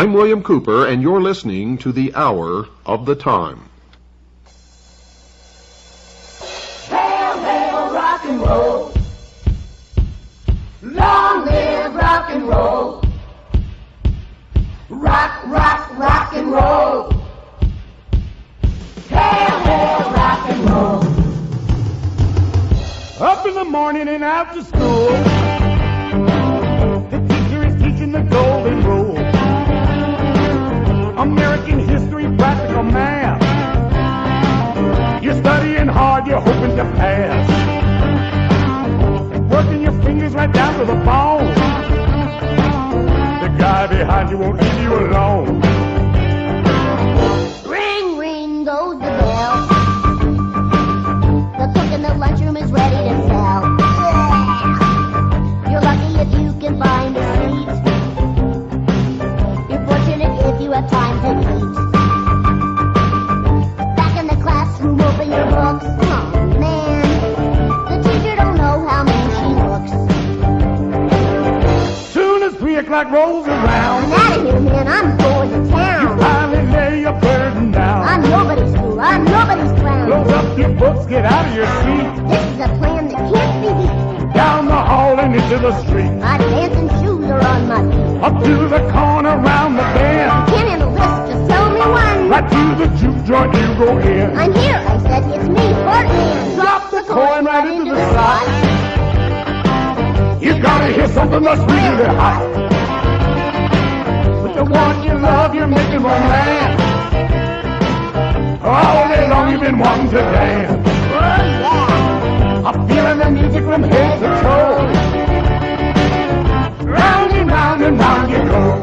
I'm William Cooper, and you're listening to The Hour of the Time. Hail, hail, rock and roll. Long live rock and roll. Rock, rock, rock and roll. Hail, hail, rock and roll. Up in the morning and out to school. The teacher is teaching the golden rule. American history, practical math. You're studying hard, you're hoping to pass. Working your fingers right down to the bone. The guy behind you won't leave you alone. Ring, ring goes the bell. The cook in the lunchroom is ready to sell. You're lucky if you can find a seat. You're fortunate if you have time to eat. Back in the classroom, open your books. Oh, man, the teacher don't know how mean she looks. Soon as 3 o'clock rolls around, I'm out of here, man, I'm going to town. finally lay your burden down. I'm nobody's fool, I'm nobody's clown. Close up your books, get out of your seat. This is a plan that can't be beat. Down the hall and into the street. My dancing shoes are on my feet. Up to the corner, round the bend. Can't handle this, just tell me when. Right to the juke joint you go in. I'm here, I said, it's me, Portland. Drop the coin right into the slot. You gotta hear something that's really hot. With the one you love, you're making romance. All day long you've been wanting to dance. Oh, yeah. I'm feeling the music from head to toe. Round and round you go.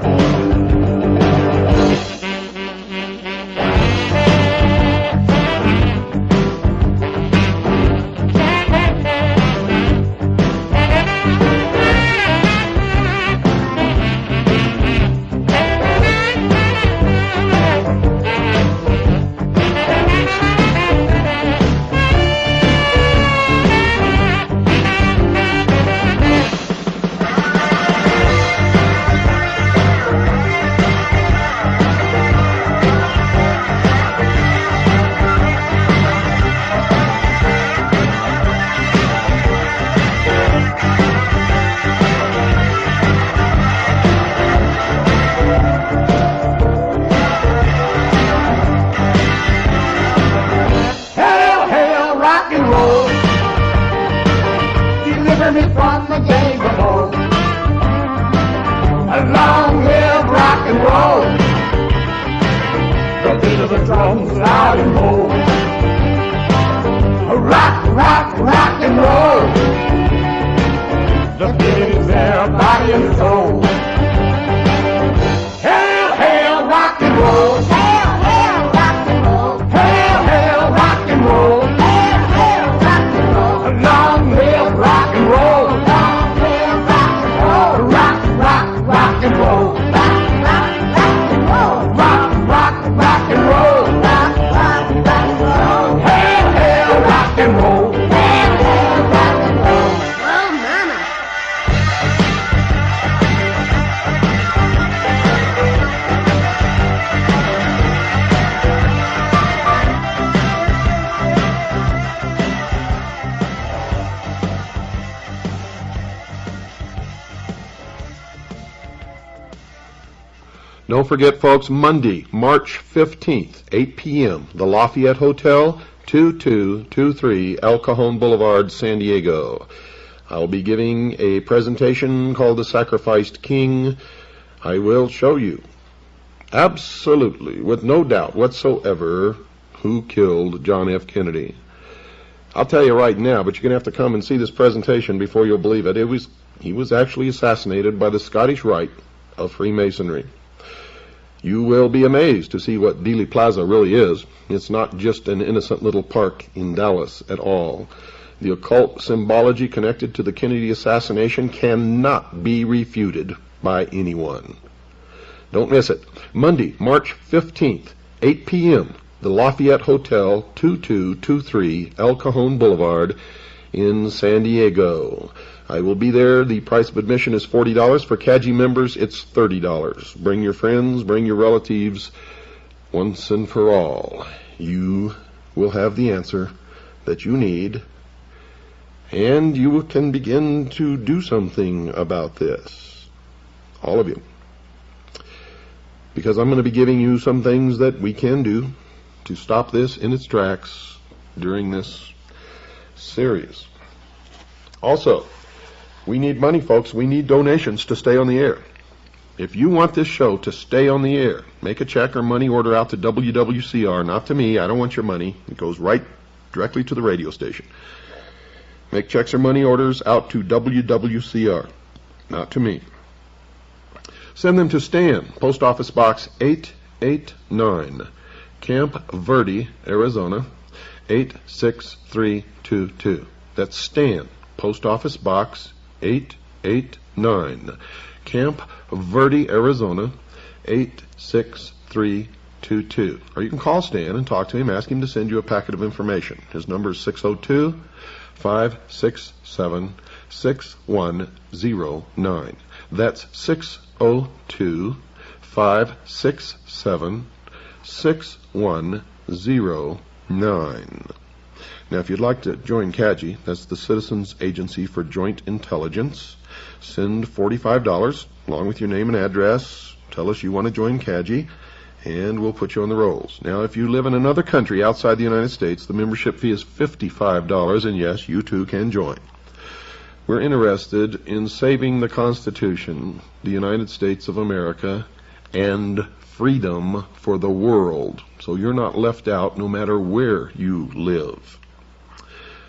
Don't forget, folks, Monday, March 15th, 8 p.m., the Lafayette Hotel, 2223 El Cajon Boulevard, San Diego. I'll be giving a presentation called The Sacrificed King. I will show you, absolutely, with no doubt whatsoever, who killed John F. Kennedy. I'll tell you right now, but you're going to have to come and see this presentation before you'll believe it. He was actually assassinated by the Scottish Rite of Freemasonry. You will be amazed to see what Dealey Plaza really is. It's not just an innocent little park in Dallas at all. The occult symbology connected to the Kennedy assassination cannot be refuted by anyone. Don't miss it. Monday, March 15th, 8 p.m., the Lafayette Hotel, 2223 El Cajon Boulevard in San Diego. I will be there. The price of admission is $40. For CAGI members, it's $30. Bring your friends, bring your relatives. Once and for all, you will have the answer that you need, and you can begin to do something about this. All of you. Because I'm going to be giving you some things that we can do to stop this in its tracks during this series. Also, we need money, folks. We need donations to stay on the air. If you want this show to stay on the air, make a check or money order out to WWCR, not to me. I don't want your money. It goes right directly to the radio station. Make checks or money orders out to WWCR, not to me. Send them to Stan, Post Office Box 889, Camp Verde, Arizona, 86322. That's Stan, Post Office Box 889, Camp Verde, Arizona, 86322. Or you can call Stan and talk to him, ask him to send you a packet of information. His number is 602-567-6109. That's 602-567-6109. Now, if you'd like to join CAGI, that's the Citizens Agency for Joint Intelligence, send $45 along with your name and address. Tell us you want to join CAGI, and we'll put you on the rolls. Now, if you live in another country outside the United States, the membership fee is $55, and yes, you too can join. We're interested in saving the Constitution, the United States of America, and freedom for the world, so you're not left out no matter where you live.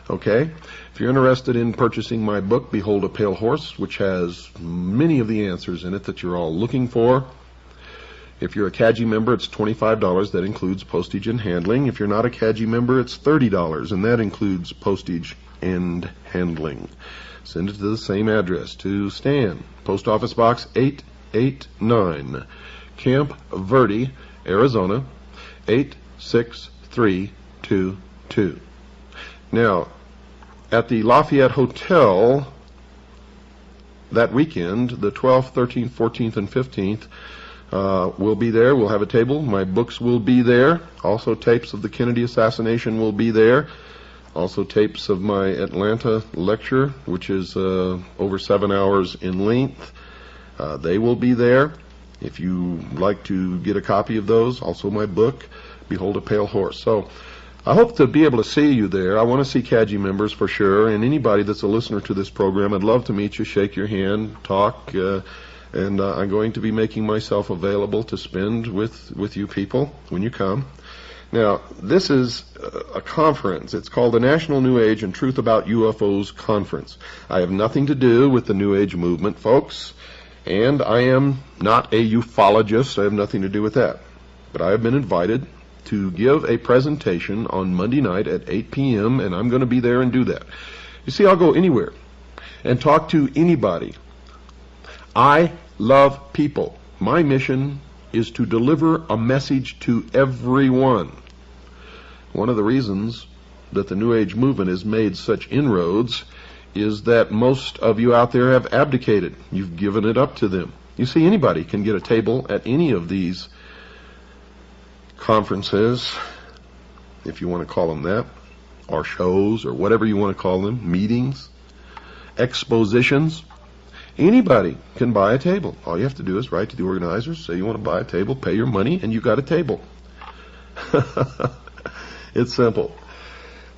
Okay? If you're interested in purchasing my book, Behold a Pale Horse, which has many of the answers in it that you're all looking for. If you're a CAGI member, it's $25. That includes postage and handling. If you're not a CAGI member, it's $30, and that includes postage and handling. Send it to the same address, to Stan, Post Office Box 889, Camp Verde, Arizona, 86322. Now, at the Lafayette Hotel that weekend, the 12th, 13th, 14th, and 15th, we'll be there. We'll have a table. My books will be there. Also, tapes of the Kennedy assassination will be there. Also, tapes of my Atlanta lecture, which is over 7 hours in length. They will be there. If you like to get a copy of those, also my book, Behold a Pale Horse. So I hope to be able to see you there. I want to see CAGI members for sure, and anybody that's a listener to this program. I'd love to meet you, shake your hand, talk, and I'm going to be making myself available to spend with you people when you come. Now, this is a conference. It's called the National New Age and Truth About UFOs Conference. I have nothing to do with the New Age movement, folks, and I am not a ufologist. I have nothing to do with that. But I have been invited to give a presentation on Monday night at 8 p.m., and I'm going to be there and do that. You see, I'll go anywhere and talk to anybody. I love people. My mission is to deliver a message to everyone. One of the reasons that the New Age movement has made such inroads is that most of you out there have abdicated. You've given it up to them. You see, anybody can get a table at any of these conferences, if you want to call them that, or shows, or whatever you want to call them, meetings, expositions, Anybody can buy a table. All you have to do is write to the organizers, say you want to buy a table, pay your money, and you got a table. It's simple.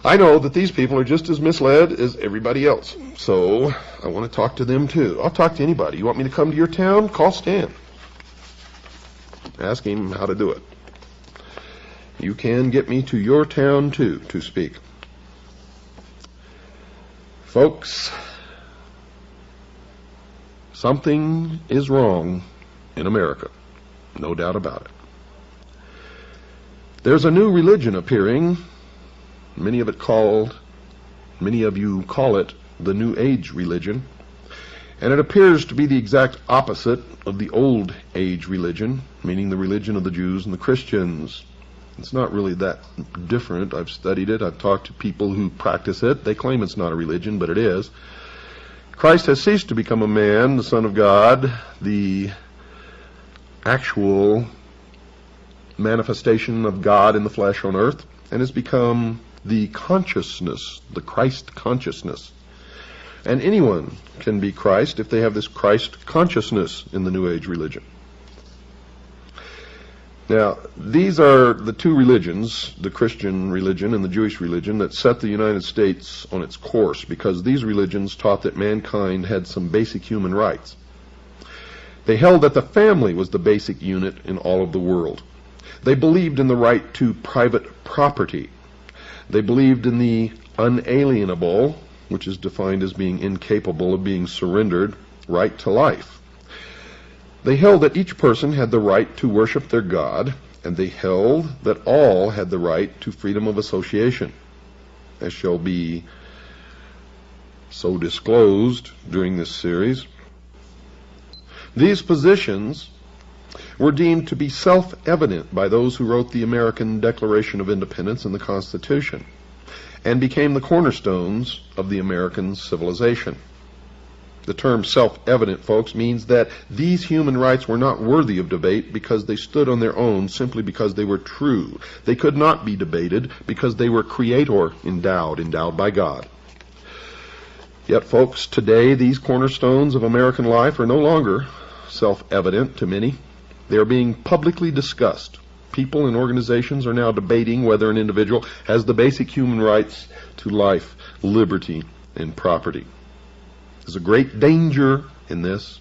I know that these people are just as misled as everybody else, so I want to talk to them too. I'll talk to anybody. You want me to come to your town? Call Stan. Ask him how to do it. You can get me to your town too to speak. Folks, something is wrong in America, no doubt about it. There's a new religion appearing. Many of you call it the New Age religion, and it appears to be the exact opposite of the Old Age religion, meaning the religion of the Jews and the Christians. It's not really that different. I've studied it. I've talked to people who practice it. They claim it's not a religion, but it is. Christ has ceased to become a man, the Son of God, the actual manifestation of God in the flesh on earth, and has become the consciousness, the Christ consciousness. And anyone can be Christ if they have this Christ consciousness in the New Age religion. Now, these are the two religions, the Christian religion and the Jewish religion, that set the United States on its course, because these religions taught that mankind had some basic human rights. They held that the family was the basic unit in all of the world. They believed in the right to private property. They believed in the unalienable, which is defined as being incapable of being surrendered, right to life. They held that each person had the right to worship their God, and they held that all had the right to freedom of association, as shall be so disclosed during this series. These positions were deemed to be self-evident by those who wrote the American Declaration of Independence and the Constitution, and became the cornerstones of the American civilization. The term self-evident, folks, means that these human rights were not worthy of debate because they stood on their own, simply because they were true. They could not be debated because they were creator endowed by God. Yet, folks, today these cornerstones of American life are no longer self-evident to many. They are being publicly discussed. People and organizations are now debating whether an individual has the basic human rights to life, liberty, and property. There's a great danger in this.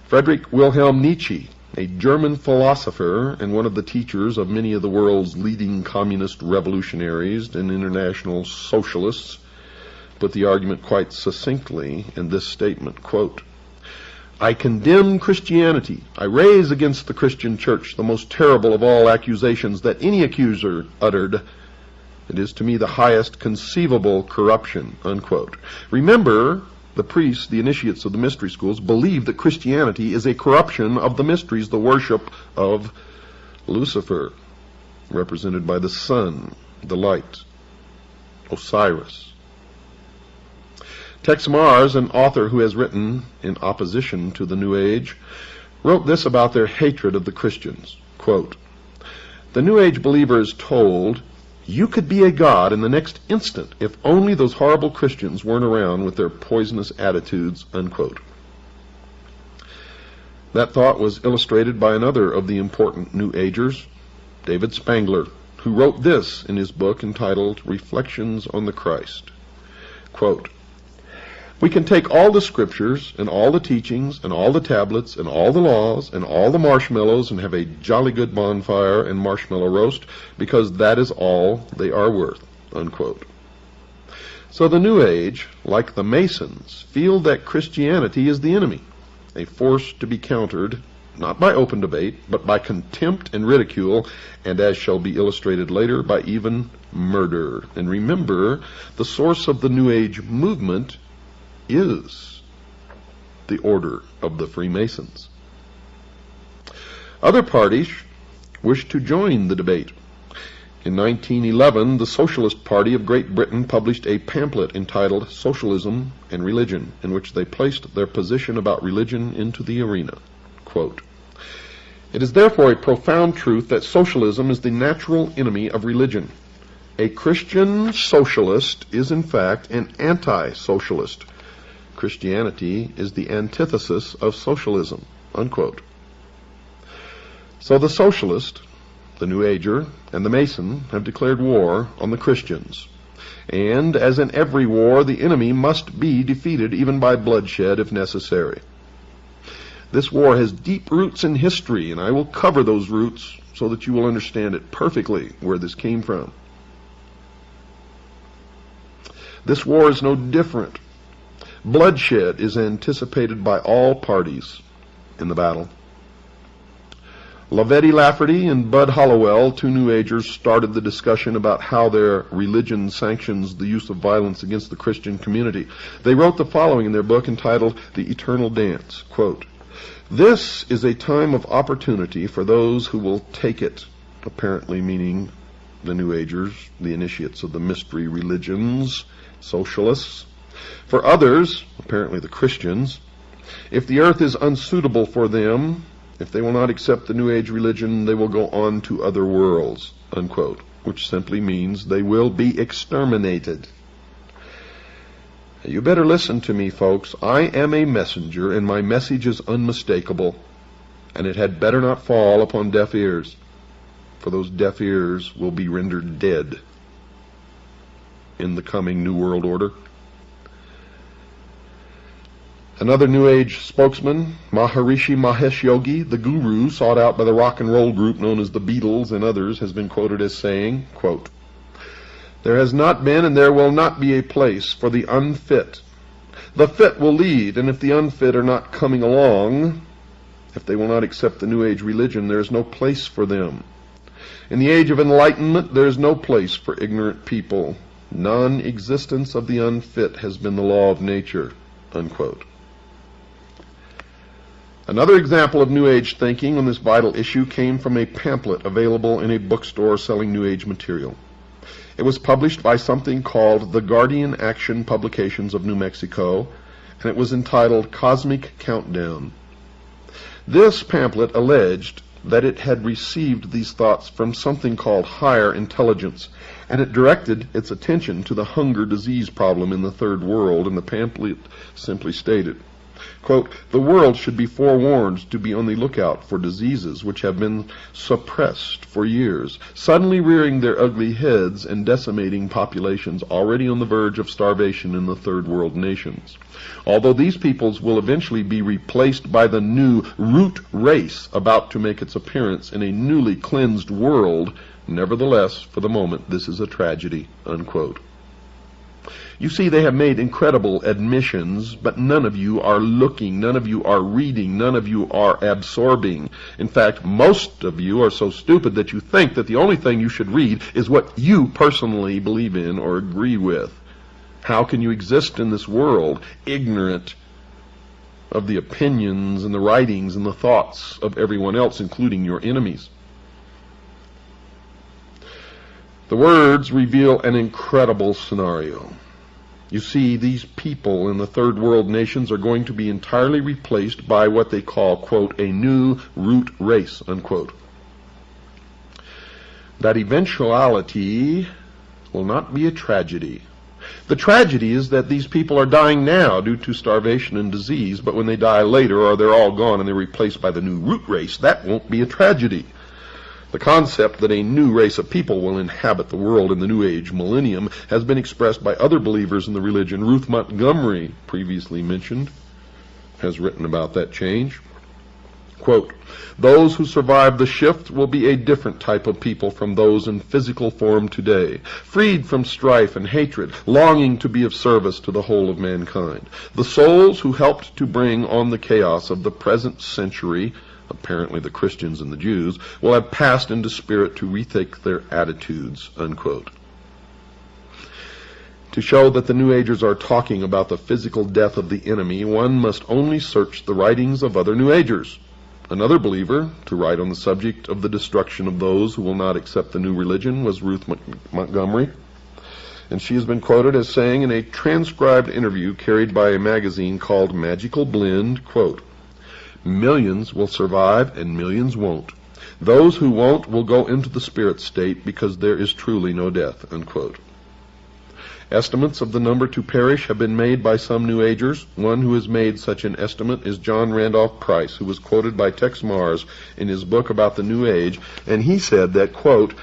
Friedrich Wilhelm Nietzsche, a German philosopher and one of the teachers of many of the world's leading communist revolutionaries and international socialists, put the argument quite succinctly in this statement, quote, "I condemn Christianity. I raise against the Christian church the most terrible of all accusations that any accuser uttered. It is to me the highest conceivable corruption," unquote. Remember, the priests, the initiates of the mystery schools, believe that Christianity is a corruption of the mysteries, the worship of Lucifer, represented by the sun, the light, Osiris. Tex Mars, an author who has written in opposition to the New Age, wrote this about their hatred of the Christians, quote, "The New Age believer is told, you could be a god in the next instant if only those horrible Christians weren't around with their poisonous attitudes," unquote. That thought was illustrated by another of the important New Agers, David Spangler, who wrote this in his book entitled Reflections on the Christ. Quote, "We can take all the scriptures and all the teachings and all the tablets and all the laws and all the marshmallows and have a jolly good bonfire and marshmallow roast because that is all they are worth," unquote. So the New Age, like the Masons, feel that Christianity is the enemy, a force to be countered not by open debate, but by contempt and ridicule, and as shall be illustrated later, by even murder. And remember, the source of the New Age movement is the order of the Freemasons. Other parties wish to join the debate. In 1911, the Socialist Party of Great Britain published a pamphlet entitled Socialism and Religion, in which they placed their position about religion into the arena. Quote, "It is therefore a profound truth that socialism is the natural enemy of religion. A Christian socialist is in fact an anti-socialist. Christianity is the antithesis of socialism, unquote. So the socialist, the New Ager, and the Mason have declared war on the Christians. And, as in every war, the enemy must be defeated, even by bloodshed if necessary. This war has deep roots in history, and I will cover those roots so that you will understand it perfectly where this came from. This war is no different. Bloodshed is anticipated by all parties in the battle. Lavetti Lafferty and Bud Hollowell, two New Agers, started the discussion about how their religion sanctions the use of violence against the Christian community. They wrote the following in their book entitled The Eternal Dance, quote, "This is a time of opportunity for those who will take it," apparently meaning the New Agers, the initiates of the mystery religions, socialists. "For others," apparently the Christians, "if the earth is unsuitable for them, if they will not accept the New Age religion, they will go on to other worlds," unquote, which simply means they will be exterminated. You better listen to me, folks. I am a messenger, and my message is unmistakable, and it had better not fall upon deaf ears, for those deaf ears will be rendered dead in the coming New World Order. Another New Age spokesman, Maharishi Mahesh Yogi, the guru sought out by the rock and roll group known as the Beatles and others, has been quoted as saying, quote, "There has not been and there will not be a place for the unfit. The fit will lead, and if the unfit are not coming along, if they will not accept the New Age religion, there is no place for them. In the age of enlightenment, there is no place for ignorant people. Non-existence of the unfit has been the law of nature," unquote. Another example of New Age thinking on this vital issue came from a pamphlet available in a bookstore selling New Age material. It was published by something called the Guardian Action Publications of New Mexico, and it was entitled Cosmic Countdown. This pamphlet alleged that it had received these thoughts from something called higher intelligence, and it directed its attention to the hunger disease problem in the third world, and the pamphlet simply stated, quote, "The world should be forewarned to be on the lookout for diseases which have been suppressed for years, suddenly rearing their ugly heads and decimating populations already on the verge of starvation in the third world nations. Although these peoples will eventually be replaced by the new root race about to make its appearance in a newly cleansed world, nevertheless, for the moment, this is a tragedy," unquote. You see, they have made incredible admissions, but none of you are looking, none of you are reading, none of you are absorbing. In fact, most of you are so stupid that you think that the only thing you should read is what you personally believe in or agree with. How can you exist in this world ignorant of the opinions and the writings and the thoughts of everyone else, including your enemies? The words reveal an incredible scenario. You see, these people in the third world nations are going to be entirely replaced by what they call, quote, "a new root race," unquote. That eventuality will not be a tragedy. The tragedy is that these people are dying now due to starvation and disease, but when they die later or they're all gone and they're replaced by the new root race, that won't be a tragedy. The concept that a new race of people will inhabit the world in the New Age millennium has been expressed by other believers in the religion. Ruth Montgomery, previously mentioned, has written about that change. Quote, "Those who survive the shift will be a different type of people from those in physical form today, freed from strife and hatred, longing to be of service to the whole of mankind. The souls who helped to bring on the chaos of the present century, apparently the Christians and the Jews, will have passed into spirit to rethink their attitudes," unquote. To show that the New Agers are talking about the physical death of the enemy, one must only search the writings of other New Agers. Another believer to write on the subject of the destruction of those who will not accept the new religion was Ruth Montgomery, and she has been quoted as saying in a transcribed interview carried by a magazine called Magical Blend, quote, "Millions will survive and millions won't. Those who won't will go into the spirit state because there is truly no death," unquote. Estimates of the number to perish have been made by some New Agers. One who has made such an estimate is John Randolph Price, who was quoted by Tex Mars in his book about the New Age, and he said that, quote,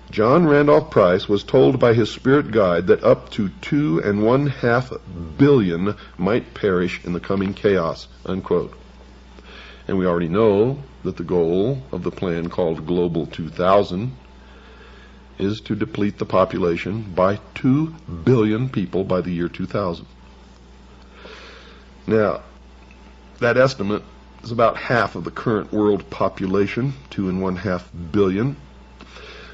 John Randolph Price was told by his spirit guide that up to 2.5 billion might perish in the coming chaos, unquote. And we already know that the goal of the plan called Global 2000 is to deplete the population by 2 billion people by the year 2000. Now, that estimate is about half of the current world population, 2.5 billion.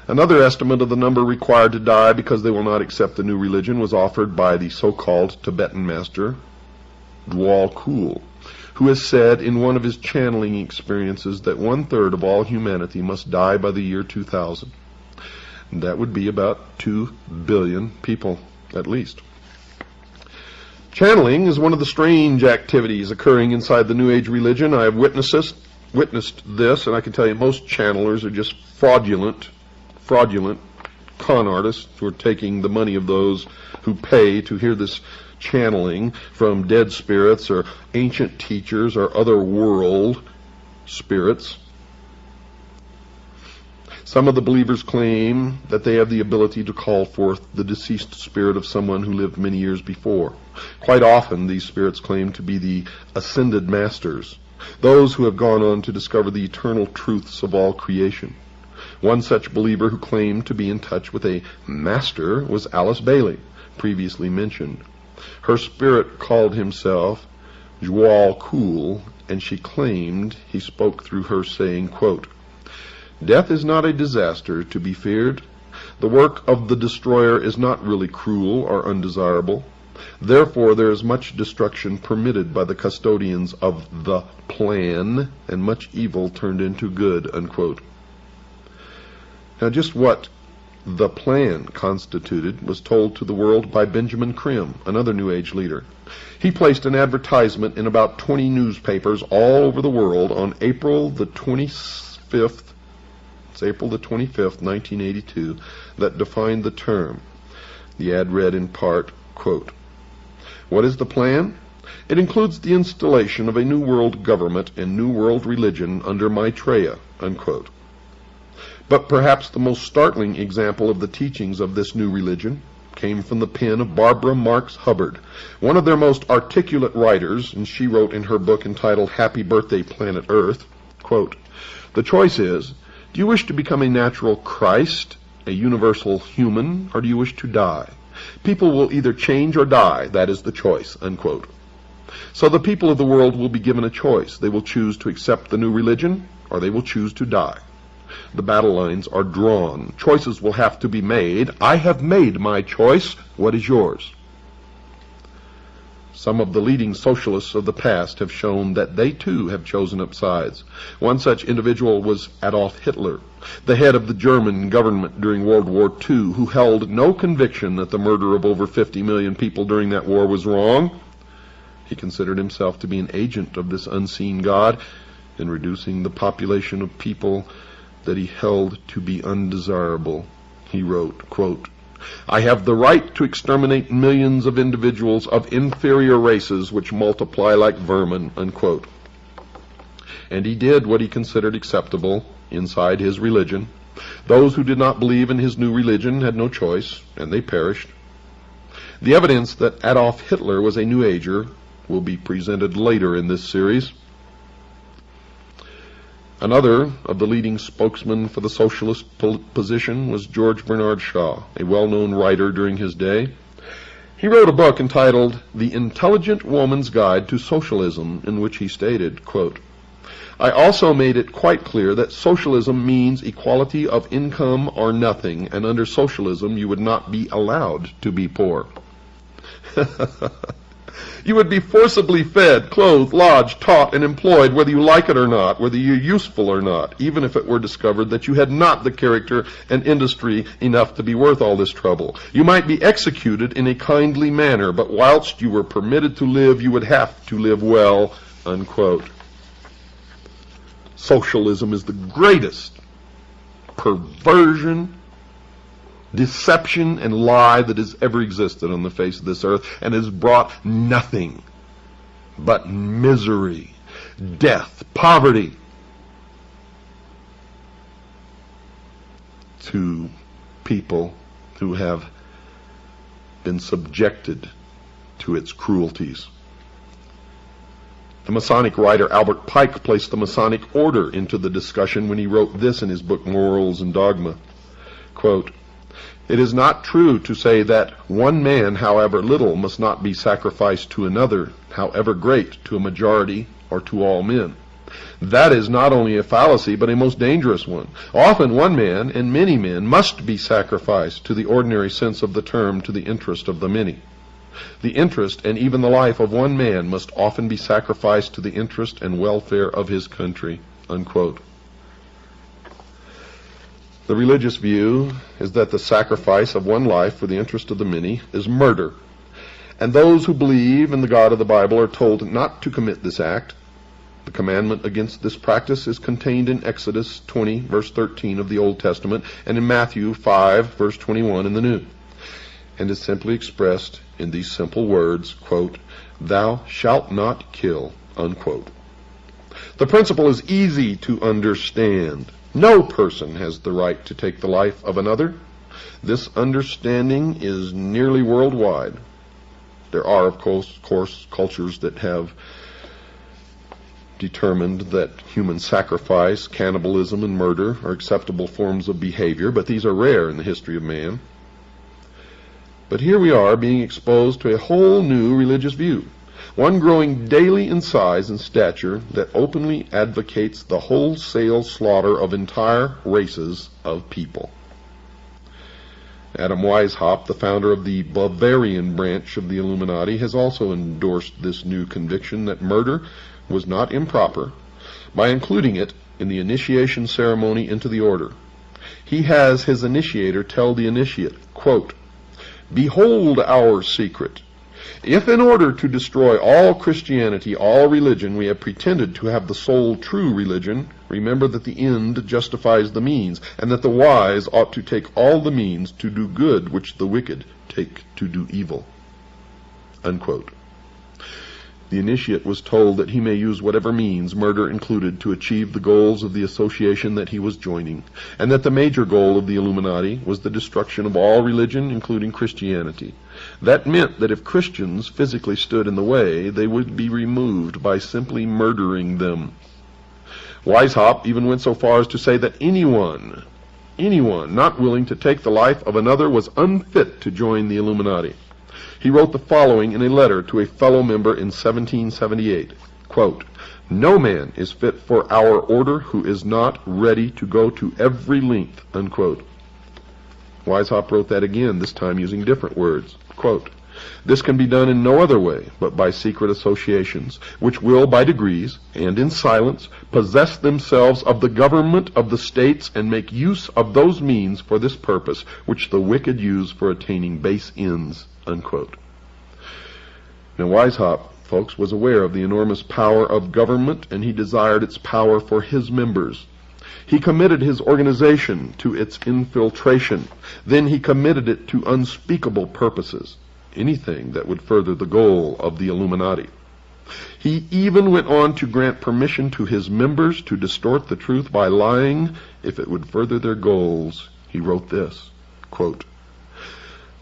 Another estimate of the number required to die because they will not accept the new religion was offered by the so-called Tibetan master, Dwal Kul, who has said in one of his channeling experiences that 1/3 of all humanity must die by the year 2000. That would be about 2 billion people, at least. Channeling is one of the strange activities occurring inside the New Age religion. I have witnessed this, and I can tell you most channelers are just fraudulent con artists who are taking the money of those who pay to hear this channeling from dead spirits or ancient teachers or other world spirits. Some of the believers claim that they have the ability to call forth the deceased spirit of someone who lived many years before. Quite often, these spirits claim to be the ascended masters, those who have gone on to discover the eternal truths of all creation. One such believer who claimed to be in touch with a master was Alice Bailey, previously mentioned. Her spirit called himself Dwal Kul, and she claimed he spoke through her, saying, quote, Death is not a disaster to be feared. The work of the destroyer is not really cruel or undesirable. Therefore, there is much destruction permitted by the custodians of the plan, and much evil turned into good, unquote. Now, just what the plan constituted was told to the world by Benjamin Krim, another New Age leader. He placed an advertisement in about 20 newspapers all over the world on April the 25th, it's April the 25th, 1982, that defined the term. The ad read in part, quote, What is the plan? It includes the installation of a new world government and new world religion under Maitreya, unquote. But perhaps the most startling example of the teachings of this new religion came from the pen of Barbara Marx Hubbard, one of their most articulate writers, and she wrote in her book entitled Happy Birthday, Planet Earth, quote, The choice is, do you wish to become a natural Christ, a universal human, or do you wish to die? People will either change or die. That is the choice, unquote. So the people of the world will be given a choice. They will choose to accept the new religion, or they will choose to die. The battle lines are drawn. Choices will have to be made. I have made my choice. What is yours? Some of the leading socialists of the past have shown that they too have chosen up sides. One such individual was Adolf Hitler, the head of the German government during World War II, who held no conviction that the murder of over 50 million people during that war was wrong. He considered himself to be an agent of this unseen God in reducing the population of people that he held to be undesirable. He wrote, quote, I have the right to exterminate millions of individuals of inferior races which multiply like vermin, unquote. And he did what he considered acceptable inside his religion. Those who did not believe in his new religion had no choice, and they perished. The evidence that Adolf Hitler was a New Ager will be presented later in this series. Another of the leading spokesmen for the socialist position was George Bernard Shaw, a well-known writer during his day. He wrote a book entitled The Intelligent Woman's Guide to Socialism, in which he stated, quote, I also made it quite clear that socialism means equality of income or nothing, and under socialism you would not be allowed to be poor. You would be forcibly fed, clothed, lodged, taught, and employed whether you like it or not, whether you're useful or not, even if it were discovered that you had not the character and industry enough to be worth all this trouble. You might be executed in a kindly manner, but whilst you were permitted to live, you would have to live well, unquote. Socialism is the greatest perversion, deception and lie that has ever existed on the face of this earth, and has brought nothing but misery, death, poverty to people who have been subjected to its cruelties. The Masonic writer Albert Pike placed the Masonic order into the discussion when he wrote this in his book Morals and Dogma. Quote, "It is not true to say that one man, however little, must not be sacrificed to another, however great, to a majority or to all men. That is not only a fallacy, but a most dangerous one. Often one man and many men must be sacrificed to the ordinary sense of the term to the interest of the many. The interest and even the life of one man must often be sacrificed to the interest and welfare of his country." Unquote. The religious view is that the sacrifice of one life for the interest of the many is murder, and those who believe in the God of the Bible are told not to commit this act. The commandment against this practice is contained in Exodus 20, verse 13 of the Old Testament, and in Matthew 5, verse 21 in the New, and is simply expressed in these simple words, quote, "Thou shalt not kill," unquote. The principle is easy to understand. No person has the right to take the life of another. This understanding is nearly worldwide. There are, of course, cultures that have determined that human sacrifice, cannibalism, and murder are acceptable forms of behavior, but these are rare in the history of man. But here we are being exposed to a whole new religious view, one growing daily in size and stature that openly advocates the wholesale slaughter of entire races of people. Adam Weishaupt, the founder of the Bavarian branch of the Illuminati, has also endorsed this new conviction that murder was not improper by including it in the initiation ceremony into the order. He has his initiator tell the initiate, quote, "Behold our secret. If in order to destroy all Christianity, all religion, we have pretended to have the sole true religion, remember that the end justifies the means, and that the wise ought to take all the means to do good which the wicked take to do evil." Unquote. The initiate was told that he may use whatever means, murder included, to achieve the goals of the association that he was joining, and that the major goal of the Illuminati was the destruction of all religion, including Christianity. That meant that if Christians physically stood in the way, they would be removed by simply murdering them. Weishaupt even went so far as to say that anyone not willing to take the life of another was unfit to join the Illuminati. He wrote the following in a letter to a fellow member in 1778, quote, "No man is fit for our order who is not ready to go to every length," unquote. Weishaupt wrote that again, this time using different words, quote, "This can be done in no other way but by secret associations, which will by degrees, and in silence, possess themselves of the government of the states and make use of those means for this purpose which the wicked use for attaining base ends," unquote. Now Weishaupt, folks, was aware of the enormous power of government, and he desired its power for his members. He committed his organization to its infiltration. Then he committed it to unspeakable purposes, anything that would further the goal of the Illuminati. He even went on to grant permission to his members to distort the truth by lying if it would further their goals. He wrote this, quote,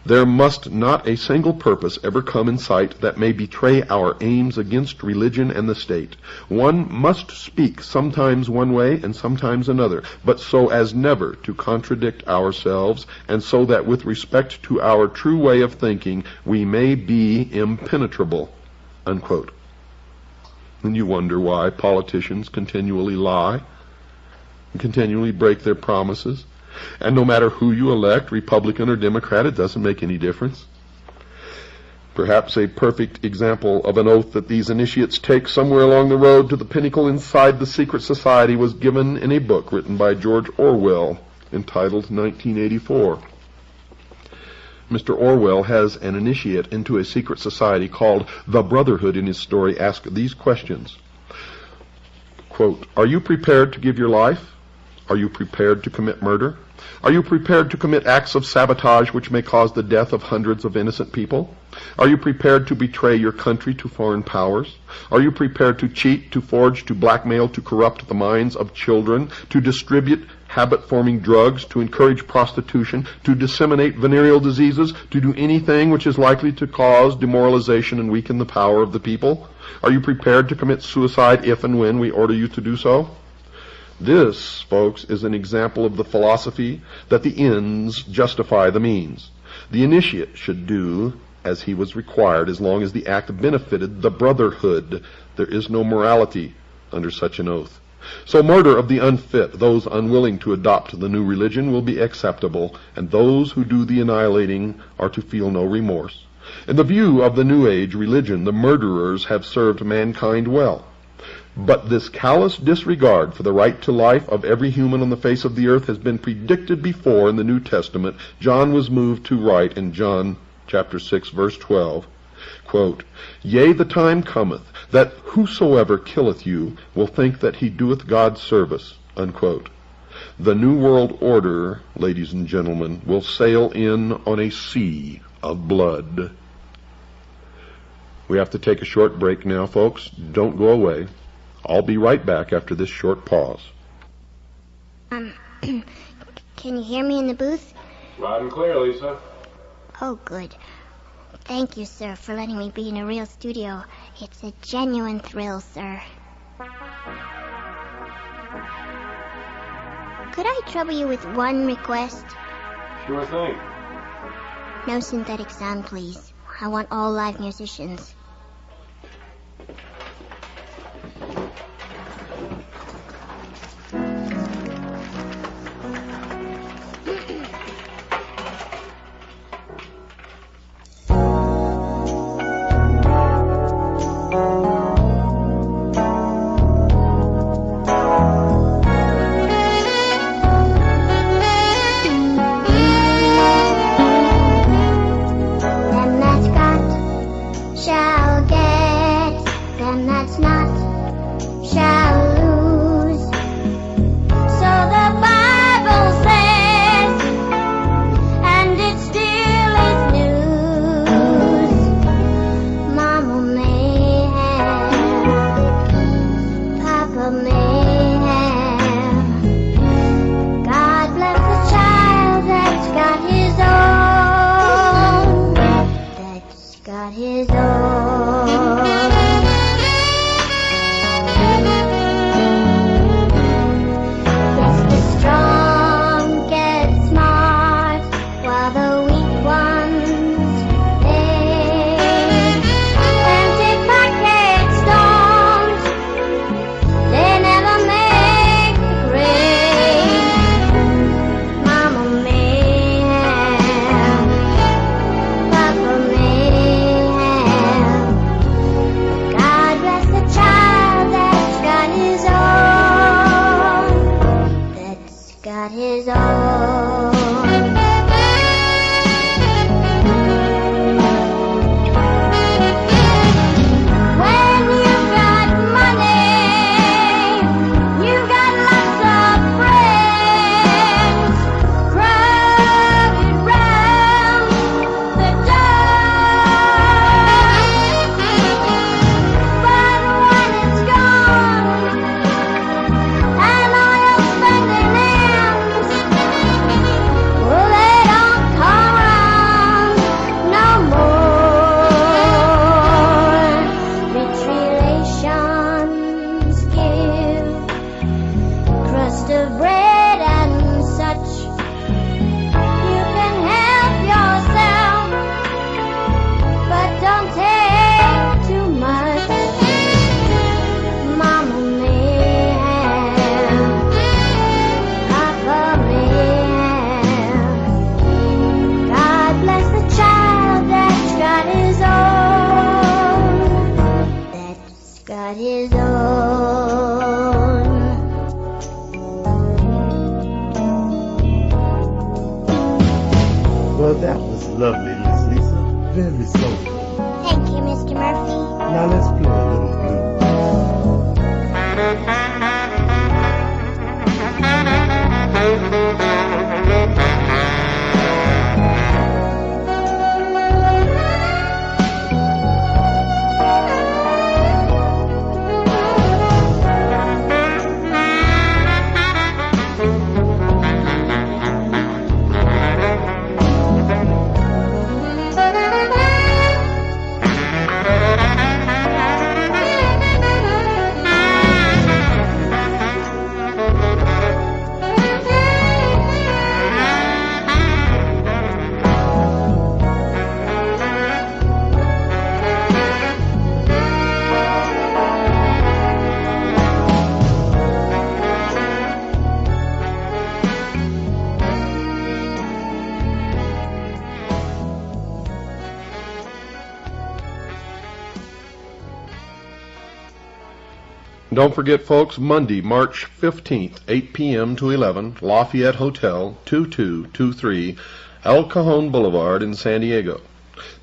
"There must not a single purpose ever come in sight that may betray our aims against religion and the state. One must speak sometimes one way and sometimes another, but so as never to contradict ourselves, and so that with respect to our true way of thinking we may be impenetrable," unquote. And you wonder why politicians continually lie and continually break their promises. And no matter who you elect, Republican or Democrat, it doesn't make any difference. Perhaps a perfect example of an oath that these initiates take somewhere along the road to the pinnacle inside the secret society was given in a book written by George Orwell entitled 1984. Mr. Orwell has an initiate into a secret society called The Brotherhood in his story ask these questions. Quote, "Are you prepared to give your life?" Are you prepared to commit murder? Are you prepared to commit acts of sabotage which may cause the death of hundreds of innocent people? Are you prepared to betray your country to foreign powers? Are you prepared to cheat, to forge, to blackmail, to corrupt the minds of children, to distribute habit-forming drugs, to encourage prostitution, to disseminate venereal diseases, to do anything which is likely to cause demoralization and weaken the power of the people? Are you prepared to commit suicide if and when we order you to do so? This, folks, is an example of the philosophy that the ends justify the means. The initiate should do as he was required as long as the act benefited the brotherhood. There is no morality under such an oath. So murder of the unfit, those unwilling to adopt the new religion, will be acceptable, and those who do the annihilating are to feel no remorse. In the view of the New Age religion, the murderers have served mankind well. But this callous disregard for the right to life of every human on the face of the earth has been predicted before in the New Testament. John was moved to write in John chapter 6, verse 12, quote, "Yea, the time cometh, that whosoever killeth you will think that he doeth God service," unquote. The New World Order, ladies and gentlemen, will sail in on a sea of blood. We have to take a short break now, folks. Don't go away. I'll be right back after this short pause. Can you hear me in the booth? Loud and clear, Lisa. Oh, good. Thank you, sir, for letting me be in a real studio. It's a genuine thrill, sir. Could I trouble you with one request? Sure thing. No synthetic sound, please. I want all live musicians. Well, that was lovely, Miss Lisa. Very soulful. Thank you, Mr. Murphy. Now let's play a little blues. Don't forget, folks, Monday, March 15th, 8 p.m. to 11, Lafayette Hotel, 2223 El Cajon Boulevard in San Diego.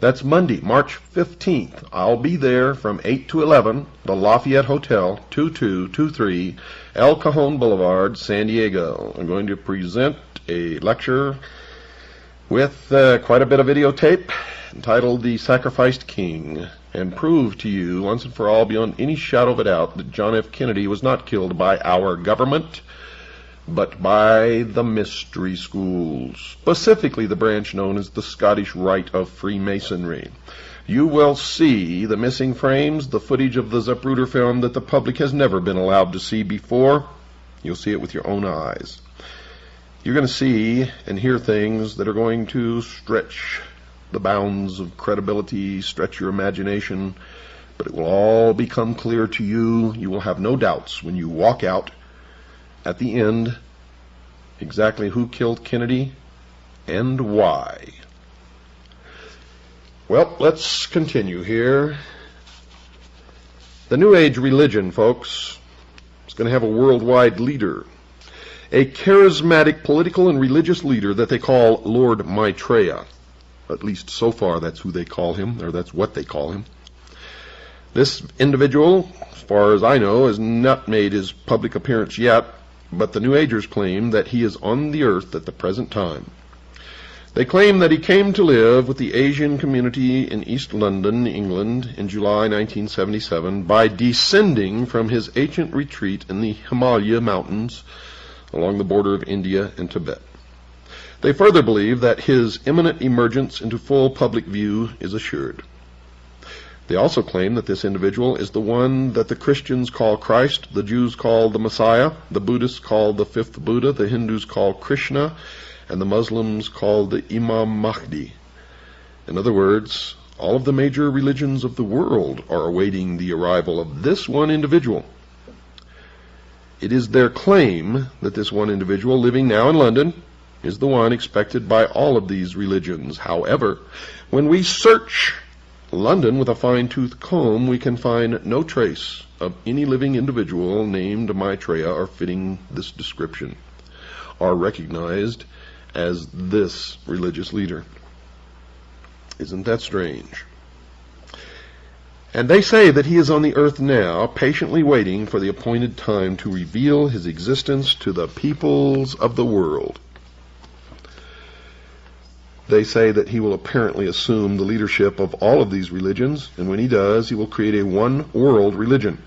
That's Monday, March 15th. I'll be there from 8 to 11, the Lafayette Hotel, 2223 El Cajon Boulevard, San Diego. I'm going to present a lecture with quite a bit of videotape entitled The Sacrificed King, and prove to you once and for all beyond any shadow of a doubt that John F. Kennedy was not killed by our government, but by the mystery schools, specifically the branch known as the Scottish Rite of Freemasonry. You will see the missing frames, the footage of the Zapruder film that the public has never been allowed to see before. You'll see it with your own eyes. You're going to see and hear things that are going to stretch the bounds of credibility, stretch your imagination, but it will all become clear to you. You will have no doubts when you walk out at the end exactly who killed Kennedy and why. Well, let's continue here. The New Age religion, folks, is going to have a worldwide leader, a charismatic political and religious leader that they call Lord Maitreya. At least so far that's who they call him, or that's what they call him. This individual, as far as I know, has not made his public appearance yet, but the New Agers claim that he is on the earth at the present time. They claim that he came to live with the Asian community in East London, England, in July 1977 by descending from his ancient retreat in the Himalaya mountains along the border of India and Tibet. They further believe that his imminent emergence into full public view is assured. They also claim that this individual is the one that the Christians call Christ, the Jews call the Messiah, the Buddhists call the fifth Buddha, the Hindus call Krishna, and the Muslims call the Imam Mahdi. In other words, all of the major religions of the world are awaiting the arrival of this one individual. It is their claim that this one individual living now in London is the one expected by all of these religions. However, when we search London with a fine-tooth comb, we can find no trace of any living individual named Maitreya or fitting this description, or recognized as this religious leader. Isn't that strange? And they say that he is on the earth now, patiently waiting for the appointed time to reveal his existence to the peoples of the world. They say that he will apparently assume the leadership of all of these religions, and when he does, he will create a one-world religion.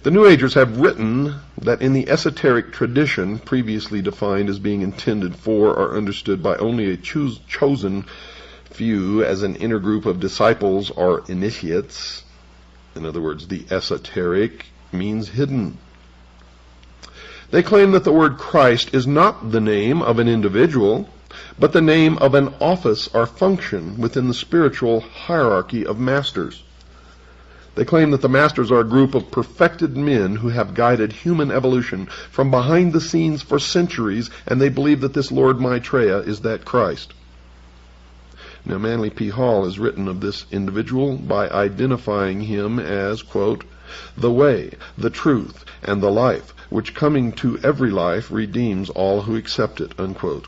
The New Agers have written that in the esoteric tradition, previously defined as being intended for or understood by only a chosen few as an inner group of disciples or initiates, in other words, the esoteric means hidden. They claim that the word Christ is not the name of an individual, but the name of an office or function within the spiritual hierarchy of masters. They claim that the masters are a group of perfected men who have guided human evolution from behind the scenes for centuries, and they believe that this Lord Maitreya is that Christ. Now, Manly P. Hall has written of this individual by identifying him as, quote, the way, the truth, and the life, which coming to every life redeems all who accept it, unquote.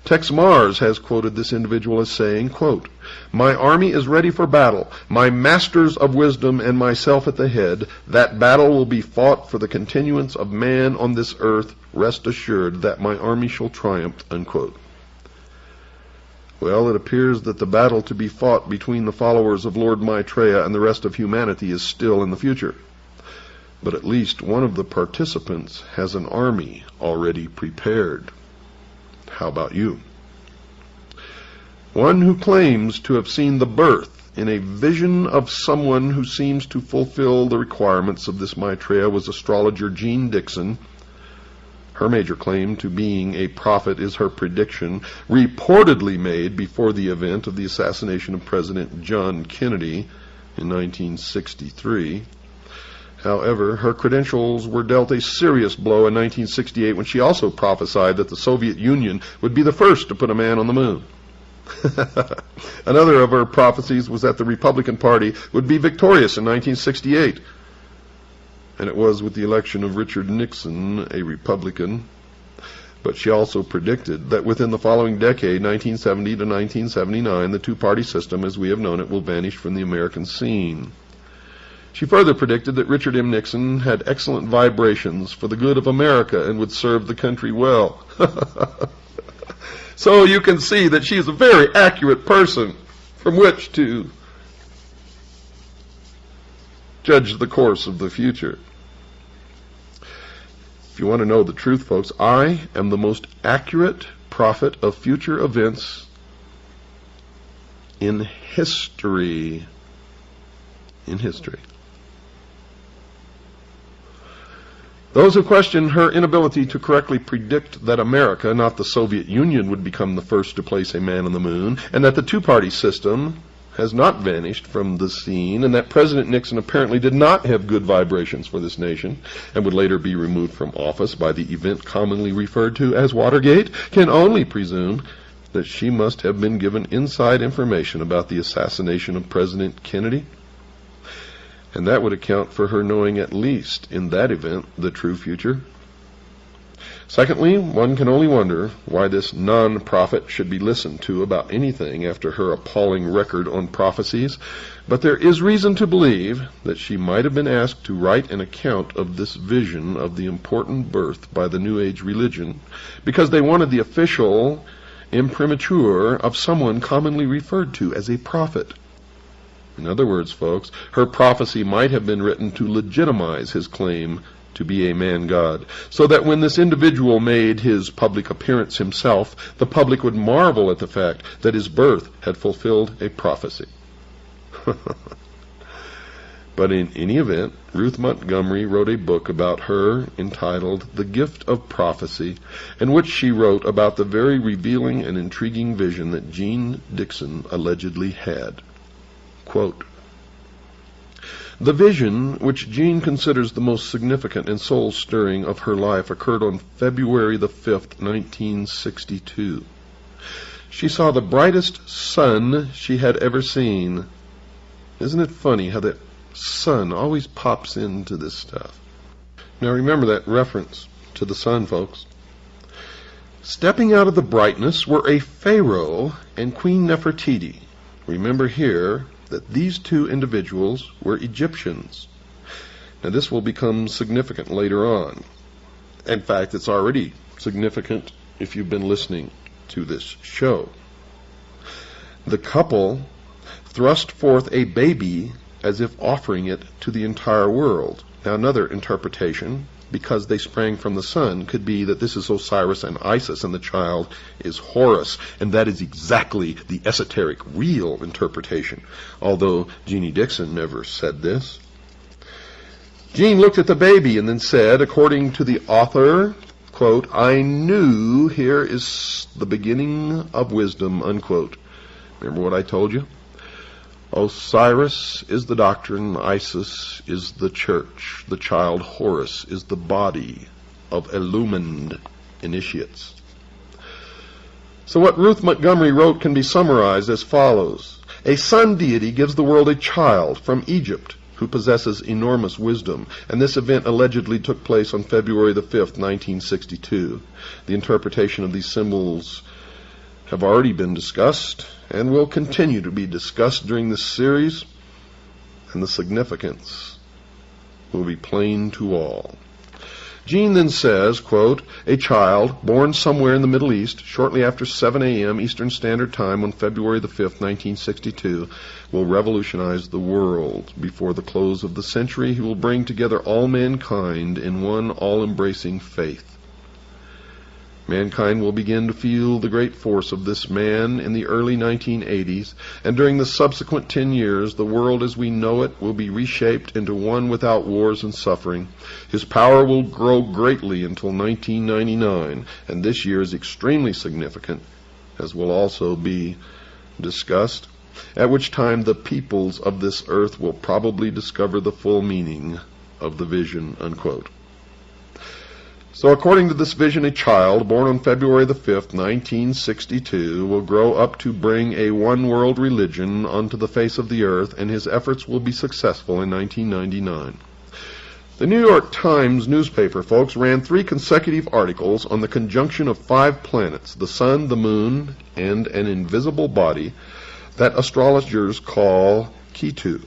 Tex Mars has quoted this individual as saying, quote, my army is ready for battle, my masters of wisdom and myself at the head. That battle will be fought for the continuance of man on this earth. Rest assured that my army shall triumph, unquote. Well, it appears that the battle to be fought between the followers of Lord Maitreya and the rest of humanity is still in the future. But at least one of the participants has an army already prepared. How about you? One who claims to have seen the birth in a vision of someone who seems to fulfill the requirements of this Maitreya was astrologer Jean Dixon. Her major claim to being a prophet is her prediction, reportedly made before the event of the assassination of President John Kennedy in 1963. However, her credentials were dealt a serious blow in 1968 when she also prophesied that the Soviet Union would be the first to put a man on the moon. Another of her prophecies was that the Republican Party would be victorious in 1968. and it was with the election of Richard Nixon, a Republican. But she also predicted that within the following decade, 1970 to 1979, the two-party system, as we have known it, will vanish from the American scene. She further predicted that Richard M. Nixon had excellent vibrations for the good of America and would serve the country well. So you can see that she is a very accurate person from which to judge the course of the future. If you want to know the truth, folks, I am the most accurate prophet of future events in history. In history. Those who question her inability to correctly predict that America, not the Soviet Union, would become the first to place a man on the moon, and that the two-party system has not vanished from the scene, and that President Nixon apparently did not have good vibrations for this nation, and would later be removed from office by the event commonly referred to as Watergate, can only presume that she must have been given inside information about the assassination of President Kennedy. And that would account for her knowing at least, in that event, the true future. Secondly, one can only wonder why this non-prophet should be listened to about anything after her appalling record on prophecies, but there is reason to believe that she might have been asked to write an account of this vision of the important birth by the New Age religion, because they wanted the official imprimatur of someone commonly referred to as a prophet. In other words, folks, her prophecy might have been written to legitimize his claim to be a man-god, so that when this individual made his public appearance himself, the public would marvel at the fact that his birth had fulfilled a prophecy. But in any event, Ruth Montgomery wrote a book about her entitled The Gift of Prophecy, in which she wrote about the very revealing and intriguing vision that Jeane Dixon allegedly had. Quote, "The vision, which Jeane considers the most significant and soul-stirring of her life, occurred on February the 5th, 1962. She saw the brightest sun she had ever seen." Isn't it funny how that sun always pops into this stuff? Now remember that reference to the sun, folks. "Stepping out of the brightness were a pharaoh and Queen Nefertiti." Remember here that these two individuals were Egyptians. Now this will become significant later on. In fact, it's already significant if you've been listening to this show. The couple thrust forth a baby as if offering it to the entire world. Now another interpretation, because they sprang from the sun, could be that this is Osiris and Isis and the child is Horus, and that is exactly the esoteric, real interpretation, although Jeannie Dixon never said this. Jeane looked at the baby and then said, according to the author, quote, "I knew here is the beginning of wisdom," unquote. Remember what I told you? Osiris is the doctrine, Isis is the church, the child Horus is the body of illumined initiates. So what Ruth Montgomery wrote can be summarized as follows. A sun deity gives the world a child from Egypt who possesses enormous wisdom, and this event allegedly took place on February the 5th, 1962. The interpretation of these symbols have already been discussed and will continue to be discussed during this series, and the significance will be plain to all. Jeane then says, quote, "A child born somewhere in the Middle East shortly after 7 a.m. Eastern Standard Time on February the 5th, 1962, will revolutionize the world. Before the close of the century, he will bring together all mankind in one all-embracing faith. Mankind will begin to feel the great force of this man in the early 1980s, and during the subsequent 10 years, the world as we know it will be reshaped into one without wars and suffering. His power will grow greatly until 1999, and this year is extremely significant, as will also be discussed, at which time the peoples of this earth will probably discover the full meaning of the vision," unquote. So according to this vision, a child born on February the 5th, 1962, will grow up to bring a one-world religion onto the face of the earth, and his efforts will be successful in 1999. The New York Times newspaper, folks, ran 3 consecutive articles on the conjunction of 5 planets, the sun, the moon, and an invisible body that astrologers call Ketu,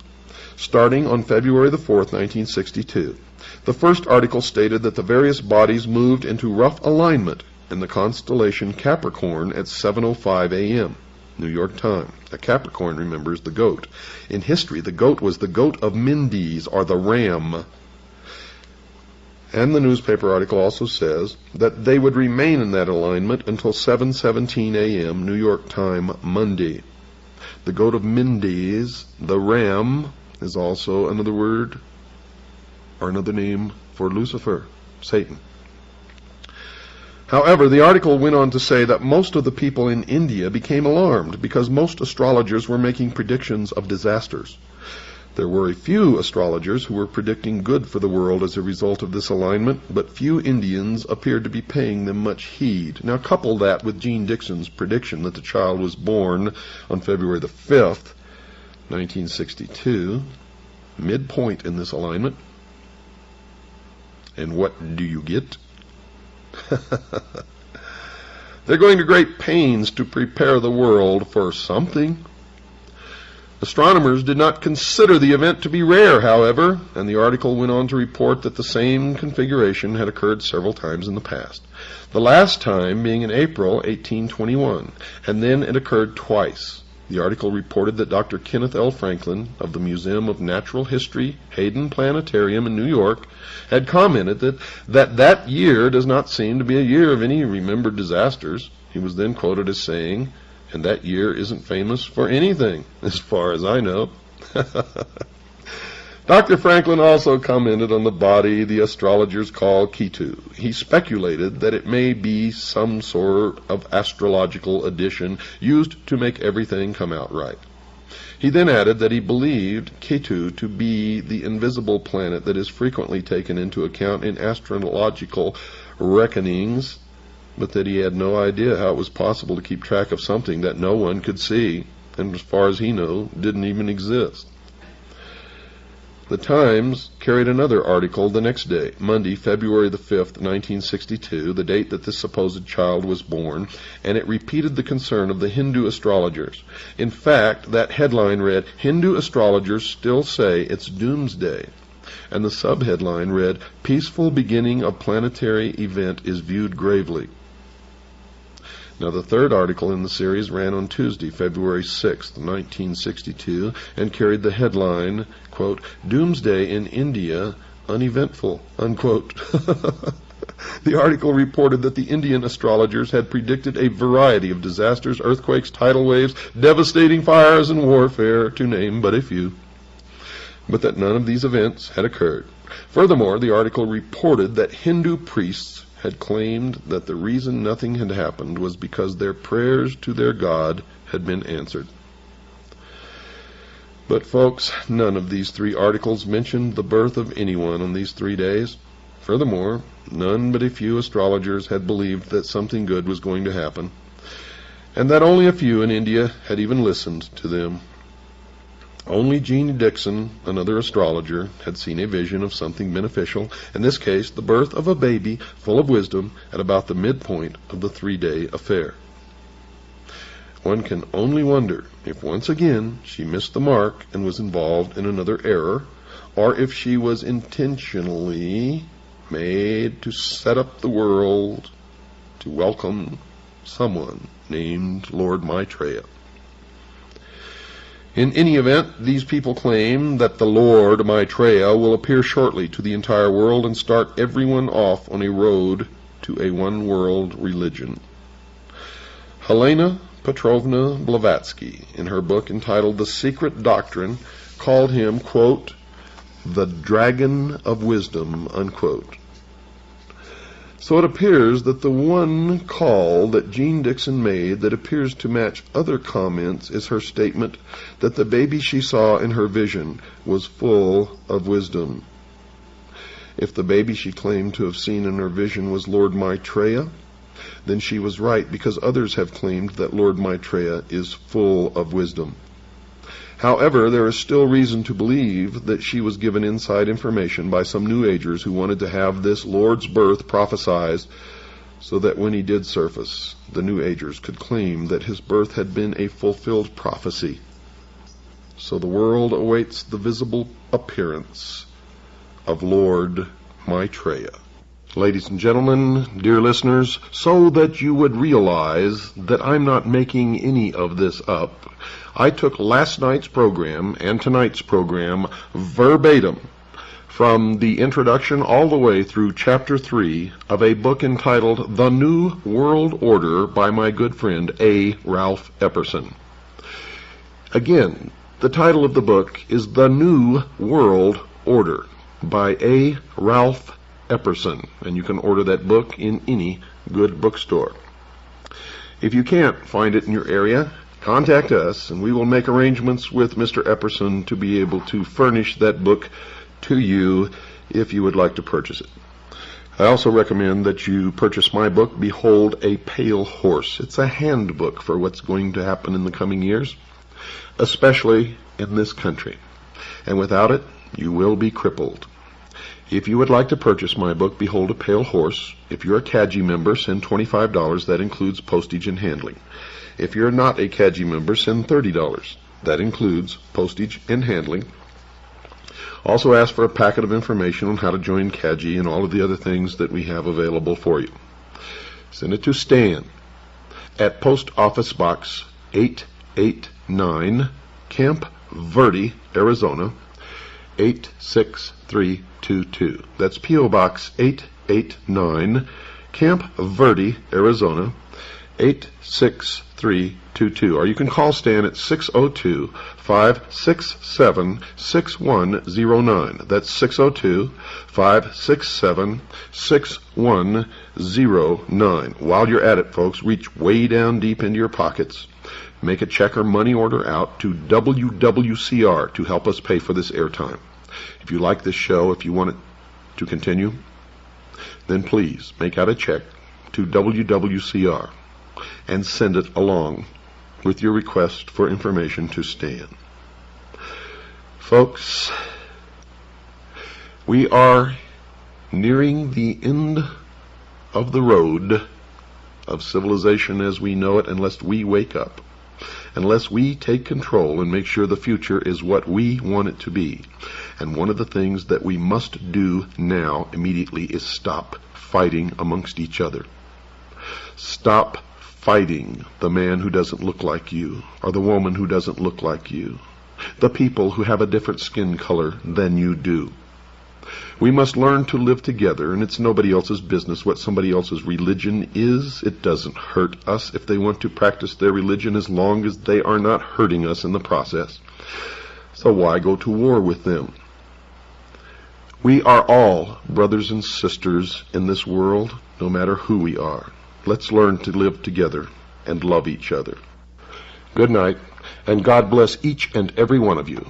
starting on February the 4th, 1962. The first article stated that the various bodies moved into rough alignment in the constellation Capricorn at 7:05 a.m. New York Times. A Capricorn, remember, is the goat. In history, the goat was the goat of Mendes, or the ram. And the newspaper article also says that they would remain in that alignment until 7:17 a.m. New York time Monday. The goat of Mendes, the ram, is also another word or another name for Lucifer, Satan. However, the article went on to say that most of the people in India became alarmed because most astrologers were making predictions of disasters. There were a few astrologers who were predicting good for the world as a result of this alignment, but few Indians appeared to be paying them much heed. Now couple that with Gene Dixon's prediction that the child was born on February the 5th, 1962, midpoint in this alignment. And what do you get? They're going to great pains to prepare the world for something. Astronomers did not consider the event to be rare, however, and the article went on to report that the same configuration had occurred several times in the past. The last time being in April 1821, and then it occurred twice. The article reported that Dr. Kenneth L. Franklin of the Museum of Natural History, Hayden Planetarium in New York, had commented that year does not seem to be a year of any remembered disasters. He was then quoted as saying, "And that year isn't famous for anything, as far as I know." Dr. Franklin also commented on the body the astrologers call Ketu. He speculated that it may be some sort of astrological addition used to make everything come out right. He then added that he believed Ketu to be the invisible planet that is frequently taken into account in astrological reckonings, but that he had no idea how it was possible to keep track of something that no one could see, and as far as he knew, didn't even exist. The Times carried another article the next day, Monday, February the 5th, 1962, the date that this supposed child was born, and it repeated the concern of the Hindu astrologers. In fact, that headline read, "Hindu astrologers still say it's doomsday," and the subheadline read, "Peaceful beginning of planetary event is viewed gravely." Now, the third article in the series ran on Tuesday, February 6th, 1962, and carried the headline, quote, "Doomsday in India, uneventful," unquote. The article reported that the Indian astrologers had predicted a variety of disasters, earthquakes, tidal waves, devastating fires, and warfare, to name but a few, but that none of these events had occurred. Furthermore, the article reported that Hindu priests had claimed that the reason nothing had happened was because their prayers to their God had been answered. But folks, none of these 3 articles mentioned the birth of anyone on these 3 days. Furthermore, none but a few astrologers had believed that something good was going to happen, and that only a few in India had even listened to them. Only Gene Dixon, another astrologer, had seen a vision of something beneficial, in this case the birth of a baby full of wisdom at about the midpoint of the 3-day affair. One can only wonder if once again she missed the mark and was involved in another error, or if she was intentionally made to set up the world to welcome someone named Lord Maitreya. In any event, these people claim that the Lord Maitreya will appear shortly to the entire world and start everyone off on a road to a one-world religion. Helena Petrovna Blavatsky, in her book entitled The Secret Doctrine, called him, quote, "the Dragon of Wisdom," unquote. So it appears that the one call that Gene Dixon made that appears to match other comments is her statement that the baby she saw in her vision was full of wisdom. If the baby she claimed to have seen in her vision was Lord Maitreya, then she was right, because others have claimed that Lord Maitreya is full of wisdom. However, there is still reason to believe that she was given inside information by some New Agers who wanted to have this Lord's birth prophesied so that when he did surface, the New Agers could claim that his birth had been a fulfilled prophecy. So the world awaits the visible appearance of Lord Maitreya. Ladies and gentlemen, dear listeners, so that you would realize that I'm not making any of this up, I took last night's program and tonight's program verbatim from the introduction all the way through Chapter 3 of a book entitled The New World Order by my good friend A. Ralph Epperson. Again, the title of the book is The New World Order by A. Ralph Epperson, and you can order that book in any good bookstore. If you can't find it in your area, contact us and we will make arrangements with Mr. Epperson to be able to furnish that book to you if you would like to purchase it. I also recommend that you purchase my book, Behold a Pale Horse. It's a handbook for what's going to happen in the coming years, especially in this country. And without it, you will be crippled. If you would like to purchase my book, Behold a Pale Horse, if you're a CAGI member, send $25. That includes postage and handling. If you're not a CAGI member, send $30. That includes postage and handling. Also ask for a packet of information on how to join CAGI and all of the other things that we have available for you. Send it to Stan at Post Office Box 889, Camp Verde, Arizona, 86322. That's P.O. Box 889, Camp Verde, Arizona, 86322. Or you can call Stan at 602-567-6109. That's 602-567-6109. While you're at it, folks, reach way down deep into your pockets. Make a check or money order out to WWCR to help us pay for this airtime. If you like this show, if you want it to continue, then please make out a check to WWCR and send it along with your request for information to Stan. Folks, we are nearing the end of the road of civilization as we know it unless we wake up. Unless we take control and make sure the future is what we want it to be. And one of the things that we must do now immediately is stop fighting amongst each other. Stop fighting the man who doesn't look like you, or the woman who doesn't look like you, the people who have a different skin color than you do. We must learn to live together, and it's nobody else's business what somebody else's religion is. It doesn't hurt us if they want to practice their religion as long as they are not hurting us in the process. So why go to war with them? We are all brothers and sisters in this world, no matter who we are. Let's learn to live together and love each other. Good night, and God bless each and every one of you.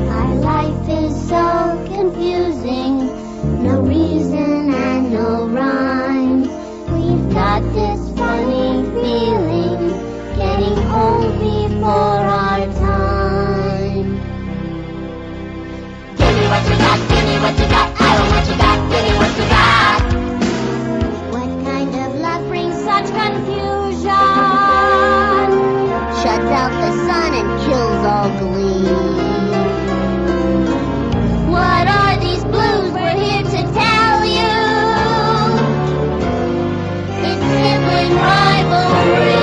Our life is so confusing, no reason and no rhyme. We've got this funny feeling, getting old before our time. Give me what you got, give me what you got, I want what you got, give me what you got. What kind of luck brings such confusion? Shuts out the sun and kills all gleam. What are these blues? We're here to tell you. It's sibling rivalry.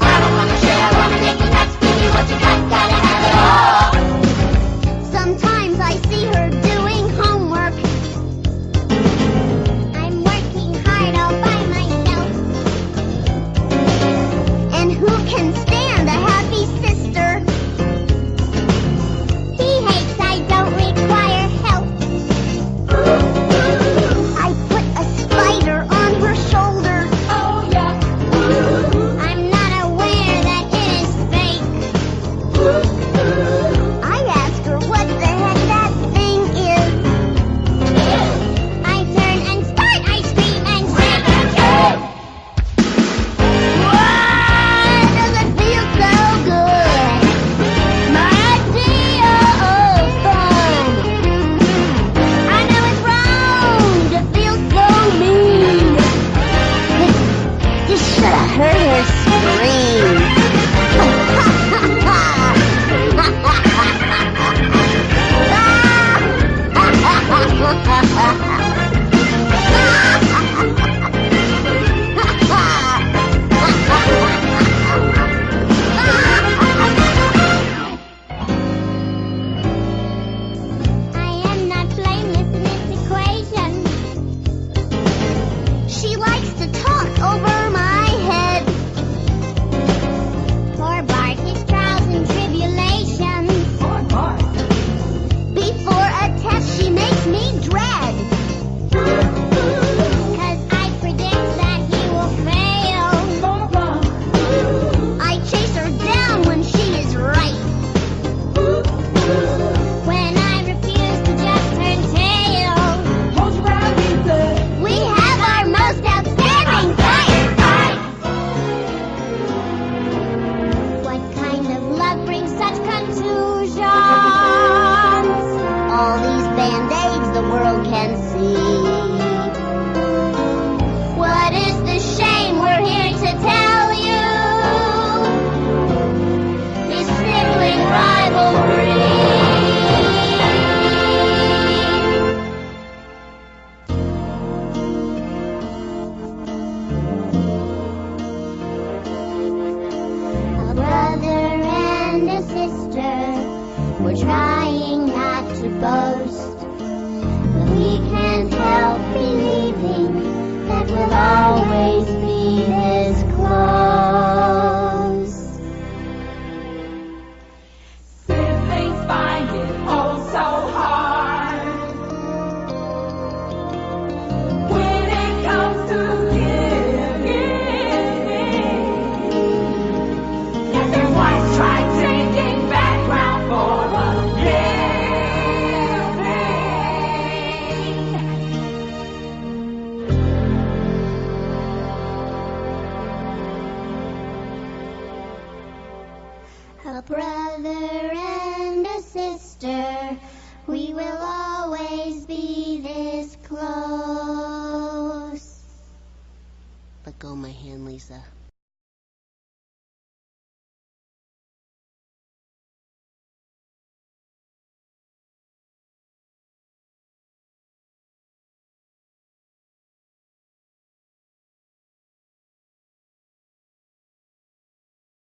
I don't want to share, I want to make you nuts. Give me what you got, gotta have it all. Sometimes I see her doing homework. I'm working hard all by myself. And who can stand a happy sister? we're trying not to boast. But we can't help believing that we'll always be this close. Siblings find it oh so hard when it comes to giving. Everyone's tried changing background for a A brother and a sister, we will always be this close. Let go of my hand, Lisa.